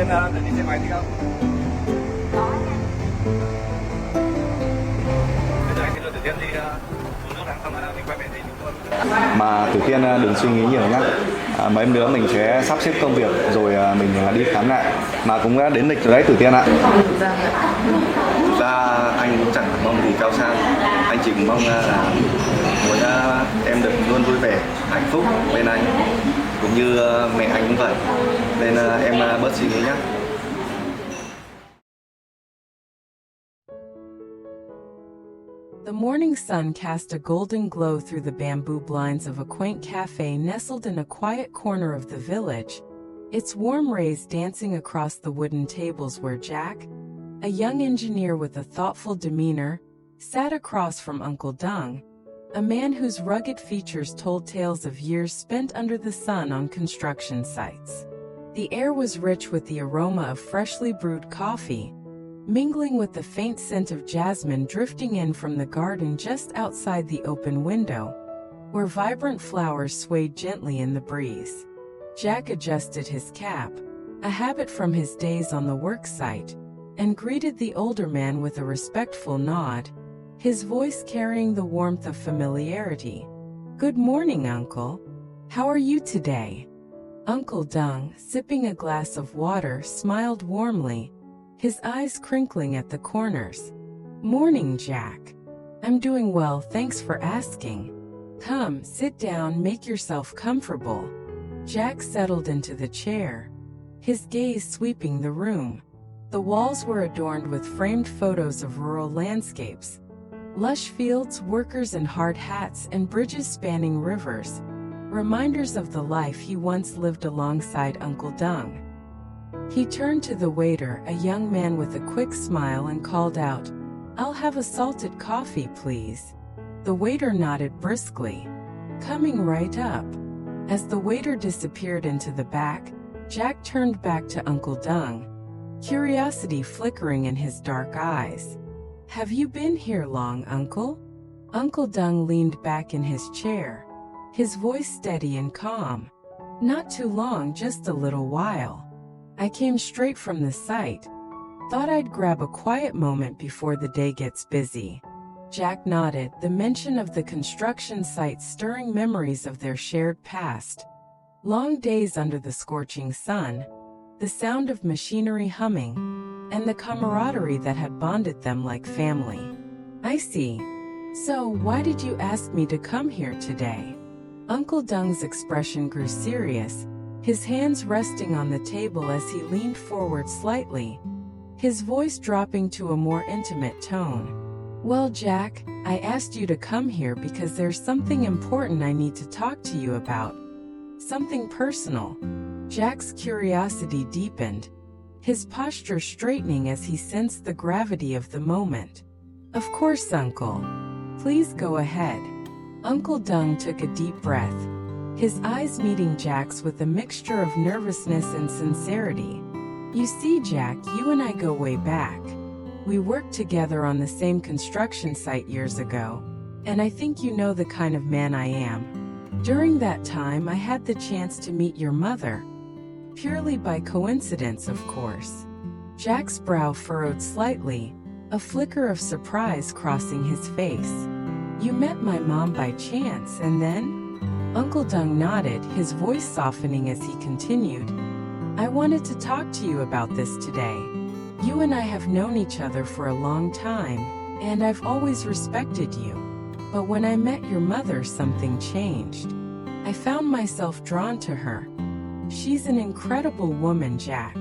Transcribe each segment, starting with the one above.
Tiên được đi xe máy đi không? Có nha. Bây giờ anh đưa Tử Tiên đi uống nước đã, xong rồi mình quay về thì chúng tôi. Mà Tử Tiên đừng suy nghĩ nhiều nhá. Mấy hôm nữa mình sẽ sắp xếp công việc rồi mình đi khám lại. Mà cũng đã đến lịch rồi đấy Tử Tiên ạ. Thực ra anh cũng chẳng mong gì cao sang. Anh chỉ mong là muốn em được luôn vui vẻ, hạnh phúc bên anh. Cũng như mẹ anh cũng vậy. Nên em bớt suy nghĩ nhé. The morning sun cast a golden glow through the bamboo blinds of a quaint cafe nestled in a quiet corner of the village, its warm rays dancing across the wooden tables where Jack, a young engineer with a thoughtful demeanor, sat across from Uncle Dung, a man whose rugged features told tales of years spent under the sun on construction sites. The air was rich with the aroma of freshly brewed coffee, mingling with the faint scent of jasmine drifting in from the garden just outside the open window, where vibrant flowers swayed gently in the breeze. Jack adjusted his cap, a habit from his days on the work site, and greeted the older man with a respectful nod, his voice carrying the warmth of familiarity. "Good morning, Uncle. How are you today?" Uncle Dung, sipping a glass of water, smiled warmly, his eyes crinkling at the corners. "Morning, Jack. I'm doing well, thanks for asking. Come, sit down, make yourself comfortable." Jack settled into the chair, his gaze sweeping the room. The walls were adorned with framed photos of rural landscapes, lush fields, workers in hard hats, and bridges spanning rivers, reminders of the life he once lived alongside Uncle Dung. He turned to the waiter, a young man with a quick smile, and called out, "I'll have a salted coffee, please." The waiter nodded briskly, "Coming right up." As the waiter disappeared into the back, Jack turned back to Uncle Dung, curiosity flickering in his dark eyes. "Have you been here long, Uncle?" Uncle Dung leaned back in his chair, his voice steady and calm. "Not too long, just a little while. I came straight from the site. Thought I'd grab a quiet moment before the day gets busy." Jack nodded, the mention of the construction site stirring memories of their shared past. Long days under the scorching sun, the sound of machinery humming, and the camaraderie that had bonded them like family. "I see. So, why did you ask me to come here today?" Uncle Dung's expression grew serious, his hands resting on the table as he leaned forward slightly, his voice dropping to a more intimate tone. "Well, Jack, I asked you to come here because there's something important I need to talk to you about. Something personal." Jack's curiosity deepened, his posture straightening as he sensed the gravity of the moment. "Of course, Uncle. Please go ahead." Uncle Dung took a deep breath, his eyes meeting Jack's with a mixture of nervousness and sincerity. "You see, Jack, you and I go way back. We worked together on the same construction site years ago, and I think you know the kind of man I am. During that time, I had the chance to meet your mother. Purely by coincidence, of course." Jack's brow furrowed slightly, a flicker of surprise crossing his face. "You met my mom by chance, and then?" Uncle Dung nodded, his voice softening as he continued, "I wanted to talk to you about this today. You and I have known each other for a long time, and I've always respected you. But when I met your mother, something changed. I found myself drawn to her. She's an incredible woman, Jack.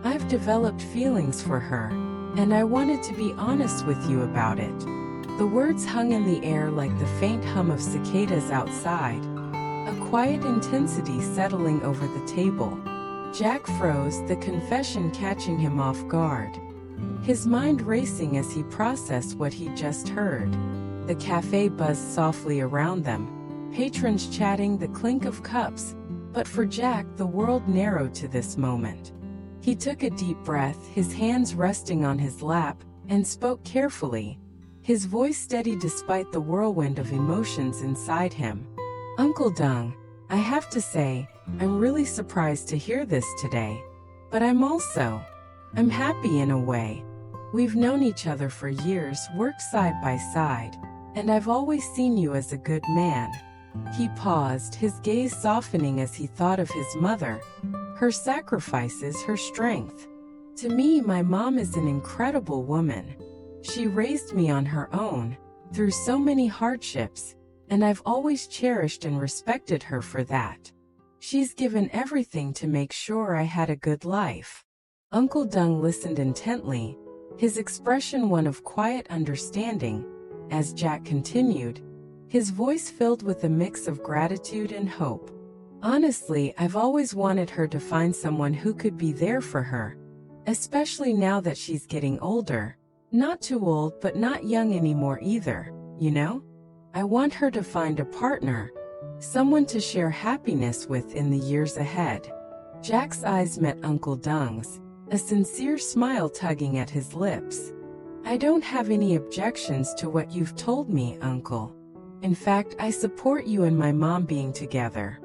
I've developed feelings for her, and I wanted to be honest with you about it." The words hung in the air like the faint hum of cicadas outside, a quiet intensity settling over the table. Jack froze, the confession catching him off guard, his mind racing as he processed what he'd just heard. The cafe buzzed softly around them, patrons chatting, the clink of cups, but for Jack the world narrowed to this moment. He took a deep breath, his hands resting on his lap, and spoke carefully, his voice steady despite the whirlwind of emotions inside him. "Uncle Dung, I have to say, I'm really surprised to hear this today. But I'm happy in a way. We've known each other for years, worked side by side, and I've always seen you as a good man. He paused, his gaze softening as he thought of his mother, her sacrifices, her strength. To me, my mom is an incredible woman. She raised me on her own, through so many hardships, and I've always cherished and respected her for that. She's given everything to make sure I had a good life. Uncle Dung listened intently, his expression one of quiet understanding. As Jack continued, his voice filled with a mix of gratitude and hope. Honestly, I've always wanted her to find someone who could be there for her, especially now that she's getting older. Not too old, but not young anymore either, you know? I want her to find a partner, someone to share happiness with in the years ahead. Jack's eyes met Uncle Dung's, a sincere smile tugging at his lips. I don't have any objections to what you've told me, Uncle. In fact, I support you and my mom being together.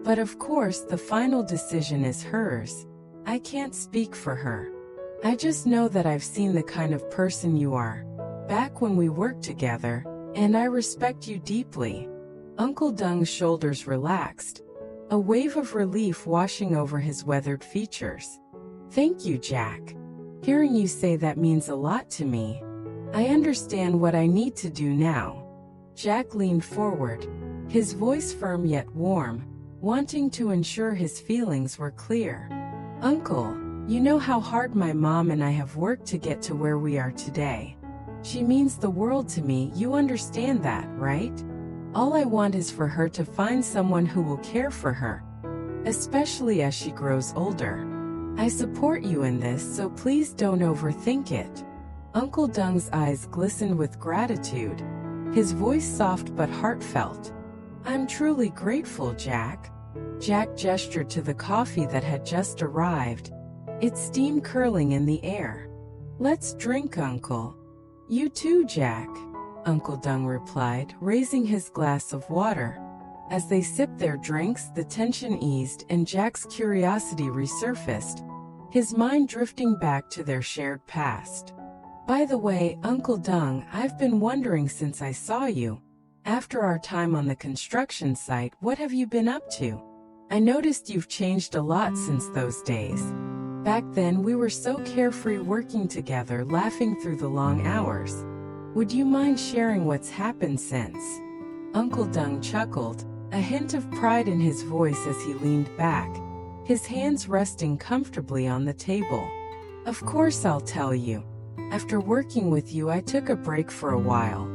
But of course, the final decision is hers. I can't speak for her. I just know that I've seen the kind of person you are, back when we worked together, and I respect you deeply. Uncle Dung's shoulders relaxed, a wave of relief washing over his weathered features. Thank you, Jack. Hearing you say that means a lot to me. I understand what I need to do now. Jack leaned forward, his voice firm yet warm, wanting to ensure his feelings were clear. Uncle, you know how hard my mom and I have worked to get to where we are today. She means the world to me, you understand that, right? All I want is for her to find someone who will care for her, especially as she grows older. I support you in this, so please don't overthink it. Uncle Dung's eyes glistened with gratitude, his voice soft but heartfelt. I'm truly grateful, Jack. Jack gestured to the coffee that had just arrived, its steam curling in the air. Let's drink, Uncle. You too, Jack, Uncle Dung replied, raising his glass of water. As they sipped their drinks, the tension eased and Jack's curiosity resurfaced, his mind drifting back to their shared past. By the way, Uncle Dung, I've been wondering since I saw you, after our time on the construction site, what have you been up to? I noticed you've changed a lot since those days. Back then, we were so carefree working together, laughing through the long hours. Would you mind sharing what's happened since? Uncle Dung chuckled, a hint of pride in his voice as he leaned back, his hands resting comfortably on the table. Of course I'll tell you. After working with you, I took a break for a while.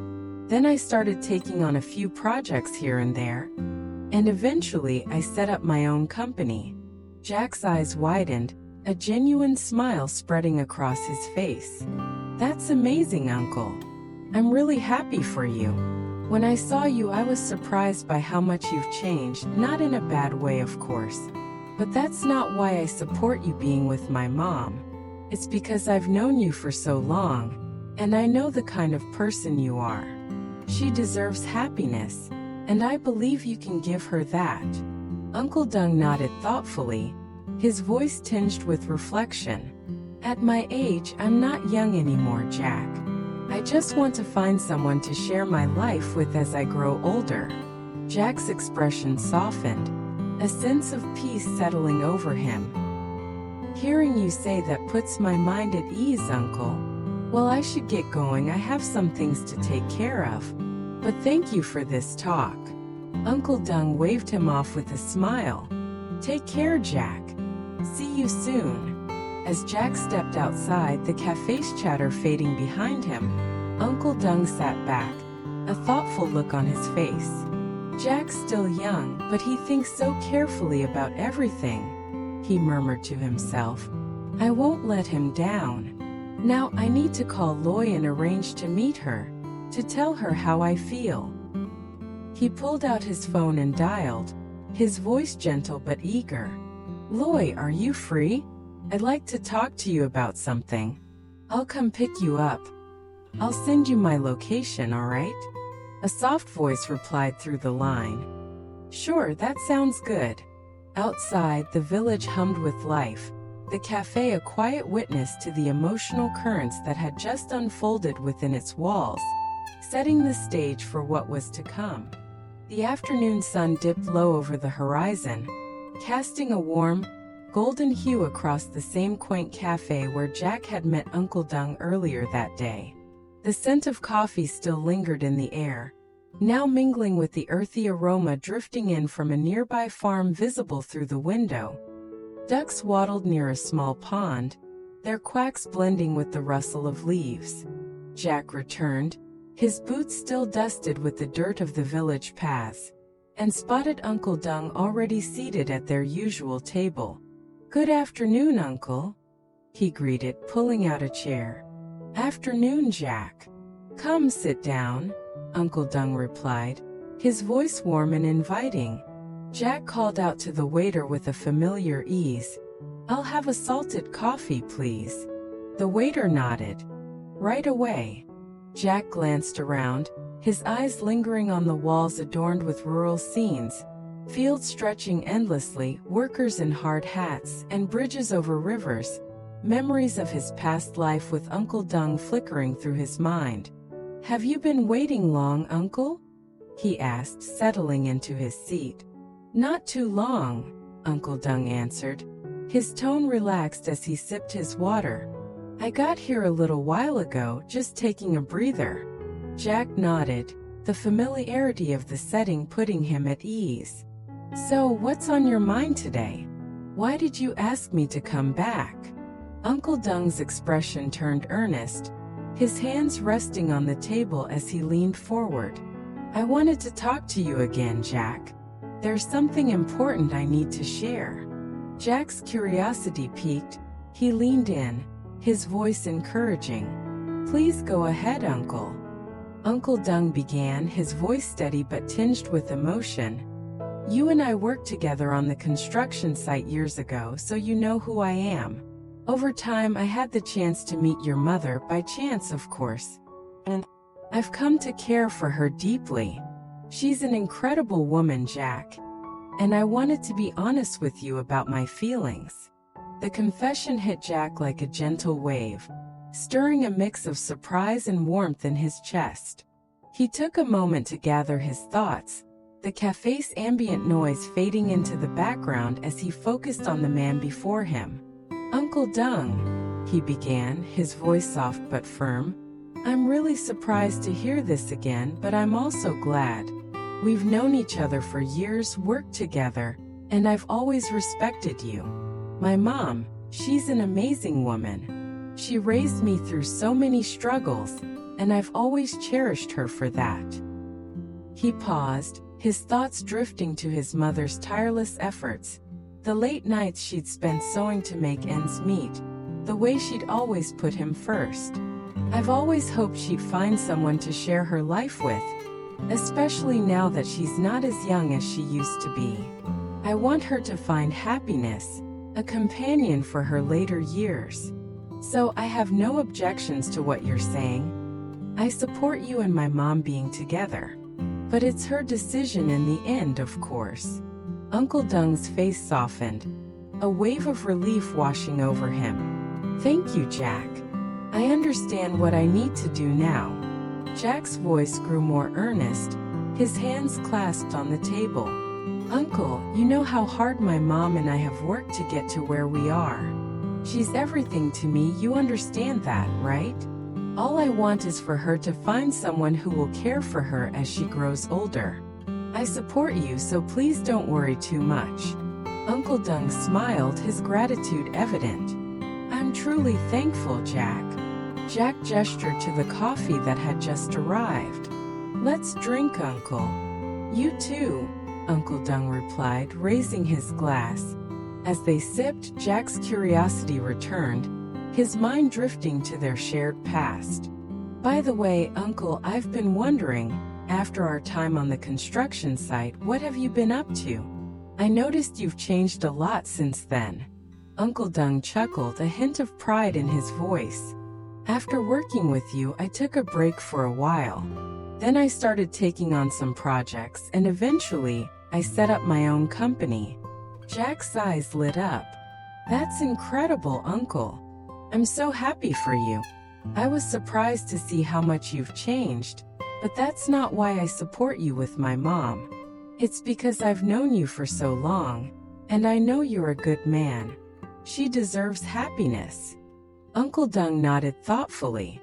Then I started taking on a few projects here and there. And eventually, I set up my own company. Jack's eyes widened, a genuine smile spreading across his face. That's amazing, Uncle. I'm really happy for you. When I saw you, I was surprised by how much you've changed, not in a bad way, of course. But that's not why I support you being with my mom. It's because I've known you for so long, and I know the kind of person you are. She deserves happiness, and I believe you can give her that. Uncle Dung nodded thoughtfully, his voice tinged with reflection. At my age, I'm not young anymore, Jack. I just want to find someone to share my life with as I grow older. Jack's expression softened, a sense of peace settling over him. Hearing you say that puts my mind at ease, Uncle. Well, I should get going. I have some things to take care of. But thank you for this talk. Uncle Dung waved him off with a smile. Take care, Jack. See you soon. As Jack stepped outside, the cafe's chatter fading behind him, Uncle Dung sat back, a thoughtful look on his face. Jack's still young, but he thinks so carefully about everything, he murmured to himself. I won't let him down. Now I need to call Loy and arrange to meet her, to tell her how I feel. He pulled out his phone and dialed, his voice gentle but eager. Loy, are you free? I'd like to talk to you about something. I'll come pick you up. I'll send you my location, all right? A soft voice replied through the line. Sure, that sounds good. Outside, the village hummed with life, the cafe a quiet witness to the emotional currents that had just unfolded within its walls, setting the stage for what was to come. The afternoon sun dipped low over the horizon, casting a warm, golden hue across the same quaint cafe where Jack had met Uncle Dung earlier that day. The scent of coffee still lingered in the air, now mingling with the earthy aroma drifting in from a nearby farm visible through the window. Ducks waddled near a small pond, their quacks blending with the rustle of leaves. Jack returned, his boots still dusted with the dirt of the village paths, and spotted Uncle Dung already seated at their usual table. "Good afternoon, Uncle," he greeted, pulling out a chair. "Afternoon, Jack. Come sit down," Uncle Dung replied, his voice warm and inviting. Jack called out to the waiter with a familiar ease, "I'll have a salted coffee, please." The waiter nodded. "Right away." Jack glanced around, his eyes lingering on the walls adorned with rural scenes, fields stretching endlessly, workers in hard hats, and bridges over rivers, memories of his past life with Uncle Dung flickering through his mind. "Have you been waiting long, Uncle?" he asked, settling into his seat. "Not too long," Uncle Dung answered, his tone relaxed as he sipped his water. "I got here a little while ago, just taking a breather." Jack nodded, the familiarity of the setting putting him at ease. "So, what's on your mind today? Why did you ask me to come back?" Uncle Dung's expression turned earnest, his hands resting on the table as he leaned forward. "I wanted to talk to you again, Jack. There's something important I need to share." Jack's curiosity piqued, he leaned in, his voice encouraging. "Please go ahead, Uncle." Uncle Dung began, his voice steady but tinged with emotion. "You and I worked together on the construction site years ago, so you know who I am. Over time, I had the chance to meet your mother, by chance of course. And I've come to care for her deeply. She's an incredible woman, Jack. And I wanted to be honest with you about my feelings." The confession hit Jack like a gentle wave, stirring a mix of surprise and warmth in his chest. He took a moment to gather his thoughts, the cafe's ambient noise fading into the background as he focused on the man before him. "Uncle Dung," he began, his voice soft but firm, "I'm really surprised to hear this again, but I'm also glad. We've known each other for years, worked together, and I've always respected you. My mom, she's an amazing woman. She raised me through so many struggles, and I've always cherished her for that." He paused, his thoughts drifting to his mother's tireless efforts, the late nights she'd spent sewing to make ends meet, the way she'd always put him first. "I've always hoped she'd find someone to share her life with, especially now that she's not as young as she used to be. I want her to find happiness, a companion for her later years. So I have no objections to what you're saying. I support you and my mom being together. But it's her decision in the end, of course." Uncle Dung's face softened, a wave of relief washing over him. "Thank you, Jack. I understand what I need to do now." Jack's voice grew more earnest, his hands clasped on the table. "Uncle, you know how hard my mom and I have worked to get to where we are. She's everything to me, you understand that, right? All I want is for her to find someone who will care for her as she grows older. I support you, so please don't worry too much." Uncle Dung smiled, his gratitude evident. "I'm truly thankful, Jack." Jack gestured to the coffee that had just arrived. "Let's drink, Uncle." "You too," Uncle Dung replied, raising his glass. As they sipped, Jack's curiosity returned, his mind drifting to their shared past. "By the way, Uncle, I've been wondering, after our time on the construction site, what have you been up to? I noticed you've changed a lot since then." Uncle Dung chuckled, a hint of pride in his voice. "After working with you, I took a break for a while. Then I started taking on some projects, and eventually, I set up my own company." Jack's eyes lit up. That's incredible, Uncle. I'm so happy for you. I was surprised to see how much you've changed, but that's not why I support you with my mom. It's because I've known you for so long, and I know you're a good man. She deserves happiness. Uncle Dong nodded thoughtfully.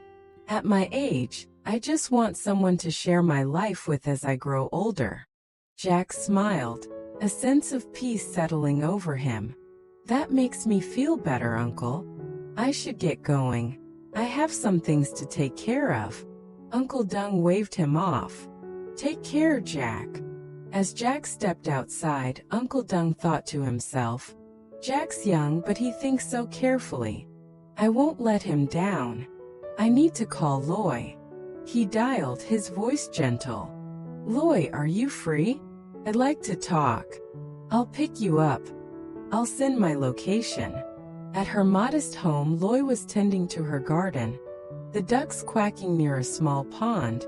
At my age, I just want someone to share my life with as I grow older. Jack smiled, a sense of peace settling over him. That makes me feel better, Uncle. I should get going. I have some things to take care of. Uncle Dong waved him off. Take care, Jack. As Jack stepped outside, Uncle Dong thought to himself, Jack's young, but he thinks so carefully. I won't let him down. I need to call Loy. He dialed, his voice gentle. Loy, are you free? I'd like to talk. I'll pick you up. I'll send my location. At her modest home, Loy was tending to her garden, the ducks quacking near a small pond,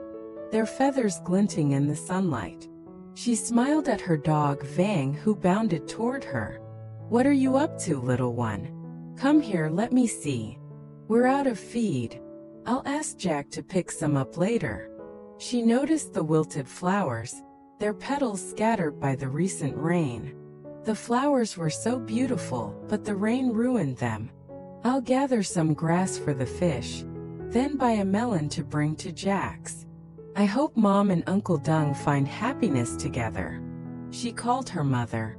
their feathers glinting in the sunlight. She smiled at her dog Vang, who bounded toward her. What are you up to, little one? Come here, let me see. We're out of feed. I'll ask Jack to pick some up later. She noticed the wilted flowers, their petals scattered by the recent rain. The flowers were so beautiful, but the rain ruined them. I'll gather some grass for the fish, then buy a melon to bring to Jack's. I hope Mom and Uncle Dong find happiness together. She called her mother.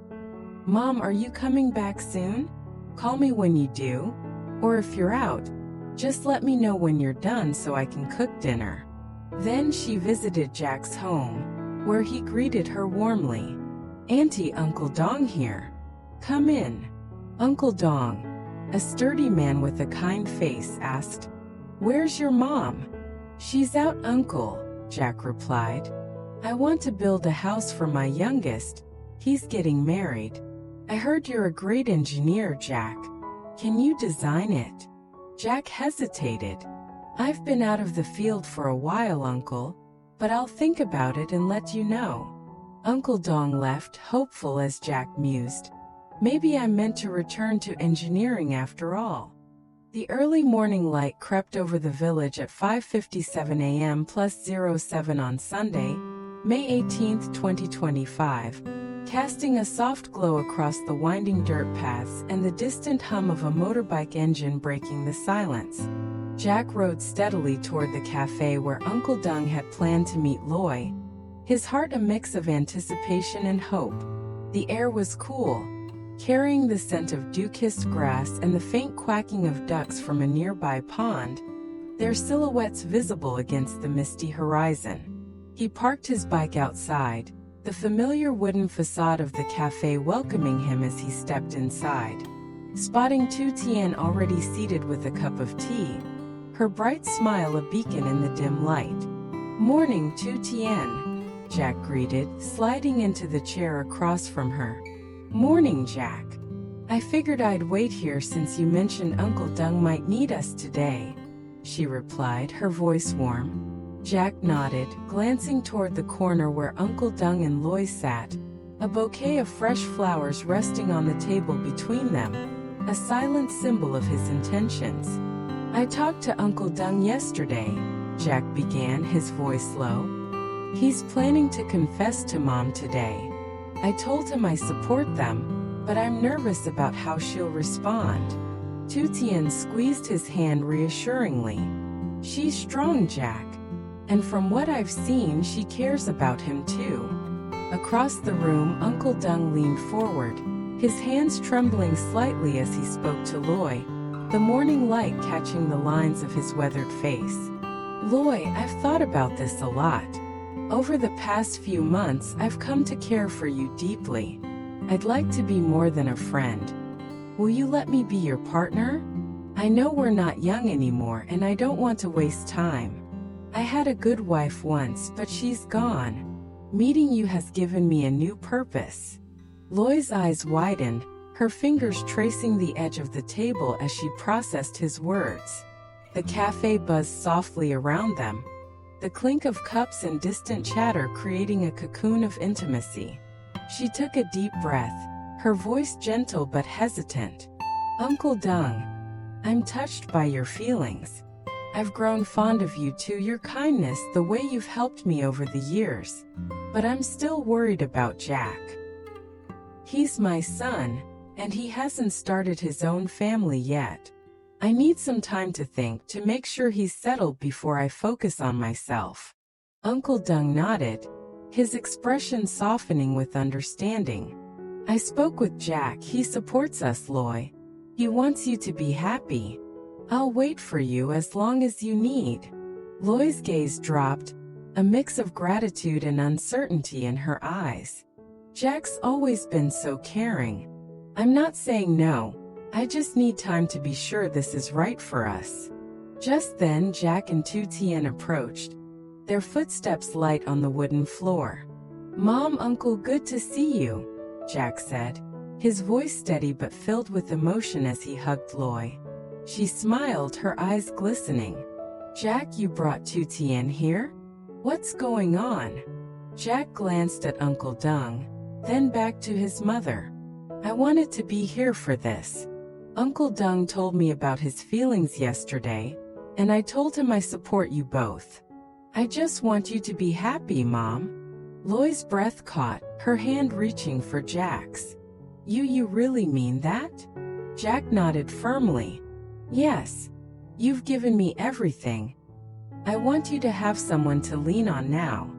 Mom, are you coming back soon? Call me when you do. Or if you're out, just let me know when you're done so I can cook dinner. Then she visited Jack's home, where he greeted her warmly. Auntie, Uncle Dong here. Come in. Uncle Dong, a sturdy man with a kind face, asked, Where's your mom? She's out, Uncle, Jack replied. I want to build a house for my youngest. He's getting married. I heard you're a great engineer, Jack. Can you design it? Jack hesitated. I've been out of the field for a while, Uncle, but I'll think about it and let you know. Uncle Dong left, hopeful as Jack mused. Maybe I'm meant to return to engineering after all. The early morning light crept over the village at 5:57 a.m. +07 on Sunday, May 18, 2025, casting a soft glow across the winding dirt paths and the distant hum of a motorbike engine breaking the silence. Jack rode steadily toward the cafe where Uncle Dong had planned to meet Loy, his heart a mix of anticipation and hope. The air was cool, carrying the scent of dew-kissed grass and the faint quacking of ducks from a nearby pond, their silhouettes visible against the misty horizon. He parked his bike outside, the familiar wooden facade of the cafe welcoming him as he stepped inside. Spotting Tu Tian already seated with a cup of tea, her bright smile a beacon in the dim light. Morning, Tu Tian, Jack greeted, sliding into the chair across from her. Morning, Jack. I figured I'd wait here since you mentioned Uncle Dong might need us today, she replied, her voice warm. Jack nodded, glancing toward the corner where Uncle Dong and Loy sat, a bouquet of fresh flowers resting on the table between them, a silent symbol of his intentions. I talked to Uncle Dong yesterday, Jack began, his voice low. He's planning to confess to Mom today. I told him I support them, but I'm nervous about how she'll respond. Tu Tian squeezed his hand reassuringly. She's strong, Jack. And from what I've seen, she cares about him too. Across the room, Uncle Dong leaned forward, his hands trembling slightly as he spoke to Loy, the morning light catching the lines of his weathered face. Loy, I've thought about this a lot. Over the past few months, I've come to care for you deeply. I'd like to be more than a friend. Will you let me be your partner? I know we're not young anymore and I don't want to waste time. I had a good wife once, but she's gone. Meeting you has given me a new purpose. Loy's eyes widened, her fingers tracing the edge of the table as she processed his words. The cafe buzzed softly around them, the clink of cups and distant chatter creating a cocoon of intimacy. She took a deep breath, her voice gentle but hesitant. Uncle Dung, I'm touched by your feelings. I've grown fond of you too, your kindness, the way you've helped me over the years. But I'm still worried about Jack. He's my son, and he hasn't started his own family yet. I need some time to think to make sure he's settled before I focus on myself. Uncle Dung nodded, his expression softening with understanding. I spoke with Jack. He supports us, Loy. He wants you to be happy. I'll wait for you as long as you need. Loy's gaze dropped, a mix of gratitude and uncertainty in her eyes. Jack's always been so caring. I'm not saying no. I just need time to be sure this is right for us. Just then Jack and Tu Tien approached, their footsteps light on the wooden floor. Mom, Uncle, good to see you, Jack said, his voice steady but filled with emotion as he hugged Loy. She smiled, her eyes glistening. Jack, you brought Tu Tien here? What's going on? Jack glanced at Uncle Dung, then back to his mother. I wanted to be here for this. Uncle Dung told me about his feelings yesterday, and I told him I support you both. I just want you to be happy, Mom. Loy's breath caught, her hand reaching for Jack's. You really mean that? Jack nodded firmly. Yes. You've given me everything. I want you to have someone to lean on now.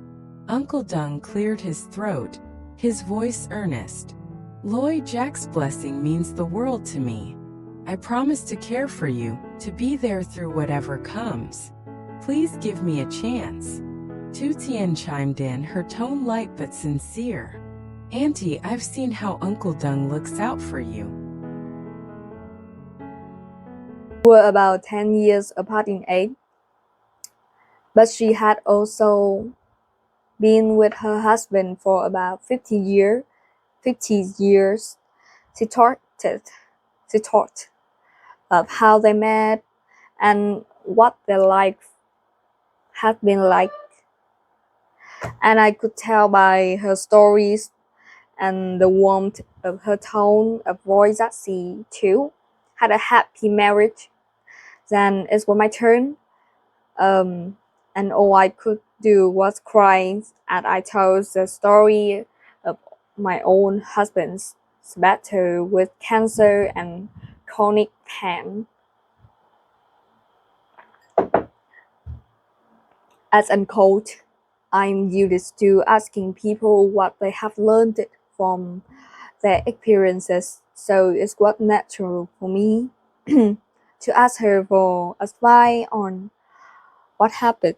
Uncle Dung cleared his throat, his voice earnest. Loy, Jack's blessing means the world to me. I promise to care for you, to be there through whatever comes. Please give me a chance. Tu Tien chimed in, her tone light but sincere. Auntie, I've seen how Uncle Dung looks out for you. Were about 10 years apart in age, but she had also been with her husband for about 50 years. She talked of how they met and what their life had been like. And I could tell by her stories and the warmth of her tone of voice that she, too, had a happy marriage. Then it was my turn, and all I could do was cry as I told the story of my own husband's battle with cancer and chronic pain. As uncle, I'm used to asking people what they have learned from their experiences, so it was natural for me to ask her for advice on what happened.